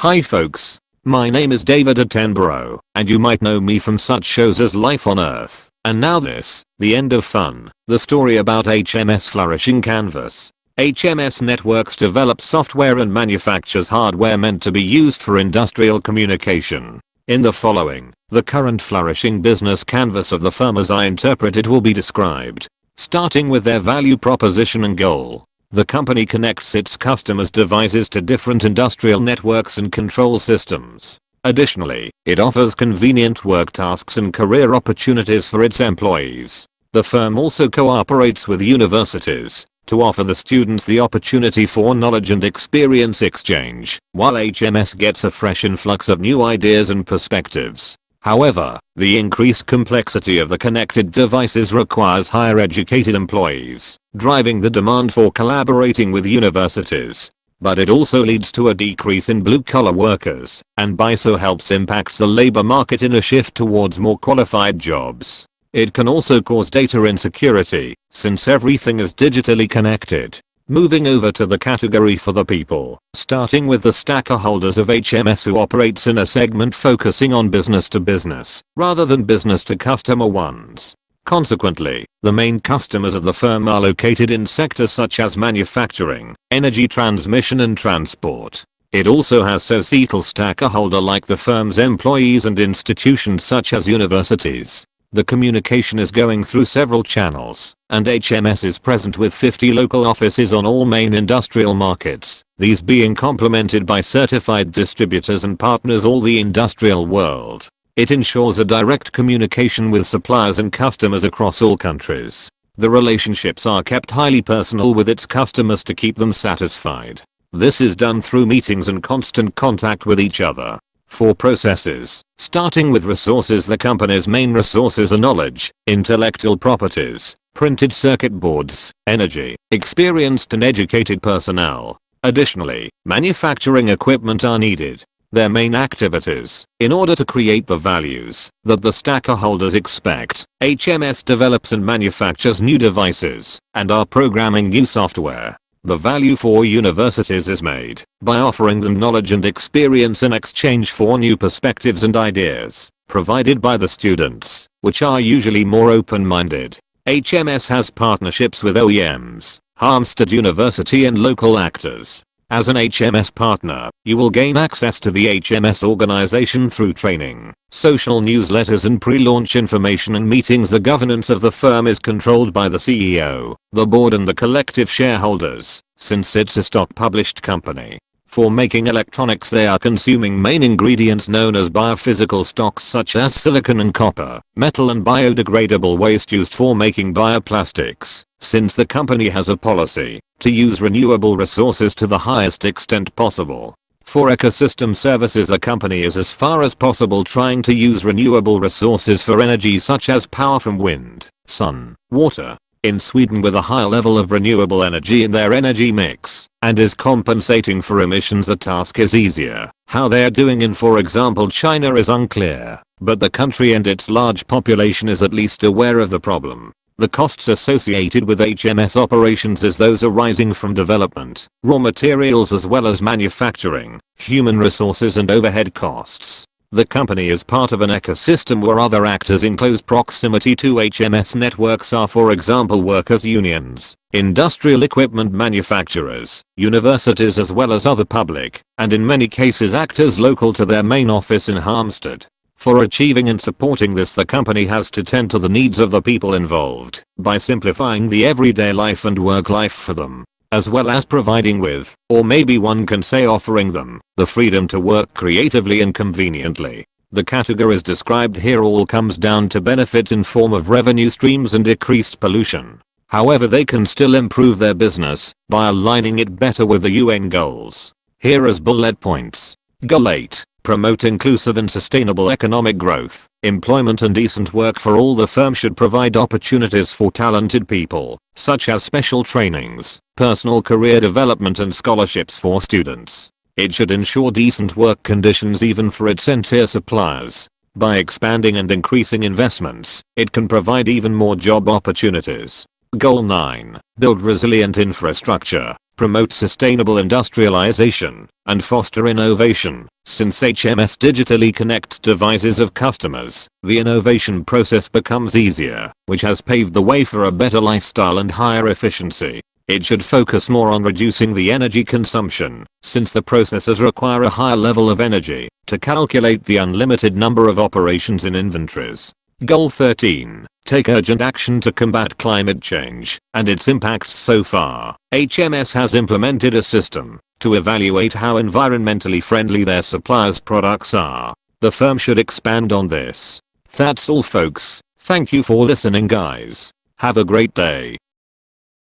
Hi folks. My name is David Attenborough, and you might know me from such shows as Life on Earth, and now this, The End of Fun, the story about HMS Flourishing Canvas. HMS Networks develops software and manufactures hardware meant to be used for industrial communication. In the following, the current flourishing business canvas of the firm as I interpret it will be described. Starting with their value proposition and goal. The company connects its customers' devices to different industrial networks and control systems. Additionally, it offers convenient work tasks and career opportunities for its employees. The firm also cooperates with universities to offer the students the opportunity for knowledge and experience exchange, while HMS gets a fresh influx of new ideas and perspectives. However, the increased complexity of the connected devices requires higher educated employees, driving the demand for collaborating with universities. But it also leads to a decrease in blue-collar workers, and by so helps impact the labor market in a shift towards more qualified jobs. It can also cause data insecurity, since everything is digitally connected. Moving over to the category for the people, starting with the stacker holders of HMS who operates in a segment focusing on business to business, rather than business to customer ones. Consequently, the main customers of the firm are located in sectors such as manufacturing, energy transmission and transport. It also has societal stacker holder like the firm's employees and institutions such as universities. The communication is going through several channels, and HMS is present with 50 local offices on all main industrial markets, these being complemented by certified distributors and partners all the industrial world. It ensures a direct communication with suppliers and customers across all countries. The relationships are kept highly personal with its customers to keep them satisfied. This is done through meetings and constant contact with each other. For processes, starting with resources, the company's main resources are knowledge, intellectual properties, printed circuit boards, energy, experienced and educated personnel. Additionally, manufacturing equipment are needed. Their main activities, in order to create the values that the stacker holders expect, HMS develops and manufactures new devices and are programming new software. The value for universities is made by offering them knowledge and experience in exchange for new perspectives and ideas provided by the students, which are usually more open-minded. HMS has partnerships with OEMs, Halmstad University and local actors. As an HMS partner, you will gain access to the HMS organization through training, social newsletters and pre-launch information and meetings. The governance of the firm is controlled by the CEO, the board and the collective shareholders, since it's a stock-published company. For making electronics, they are consuming main ingredients known as biophysical stocks such as silicon and copper, metal and biodegradable waste used for making bioplastics, since the company has a policy to use renewable resources to the highest extent possible. For ecosystem services, the company is as far as possible trying to use renewable resources for energy such as power from wind, sun, water. In Sweden with a high level of renewable energy in their energy mix, and is compensating for emissions, the task is easier. How they are doing in, for example, China is unclear, but the country and its large population is at least aware of the problem. The costs associated with HMS operations is those arising from development, raw materials as well as manufacturing, human resources and overhead costs. The company is part of an ecosystem where other actors in close proximity to HMS networks are, for example, workers' unions, industrial equipment manufacturers, universities as well as other public, and in many cases actors local to their main office in Halmstad. For achieving and supporting this, the company has to tend to the needs of the people involved by simplifying the everyday life and work life for them, as well as providing with, or maybe one can say offering them, the freedom to work creatively and conveniently. The categories described here all comes down to benefits in form of revenue streams and decreased pollution. However, they can still improve their business by aligning it better with the UN goals. Here as bullet points. Goal 8. Promote inclusive and sustainable economic growth, employment and decent work for all. The firm should provide opportunities for talented people, such as special trainings, personal career development and scholarships for students. It should ensure decent work conditions even for its entire suppliers. By expanding and increasing investments, it can provide even more job opportunities. Goal 9. Build resilient infrastructure. promote sustainable industrialization, and foster innovation. Since HMS digitally connects devices of customers, the innovation process becomes easier, which has paved the way for a better lifestyle and higher efficiency. It should focus more on reducing the energy consumption, since the processes require a higher level of energy to calculate the unlimited number of operations in inventories. Goal 13. Take urgent action to combat climate change and its impacts. So far, HMS has implemented a system to evaluate how environmentally friendly their suppliers' products are. The firm should expand on this. That's all folks. Thank you for listening guys. Have a great day.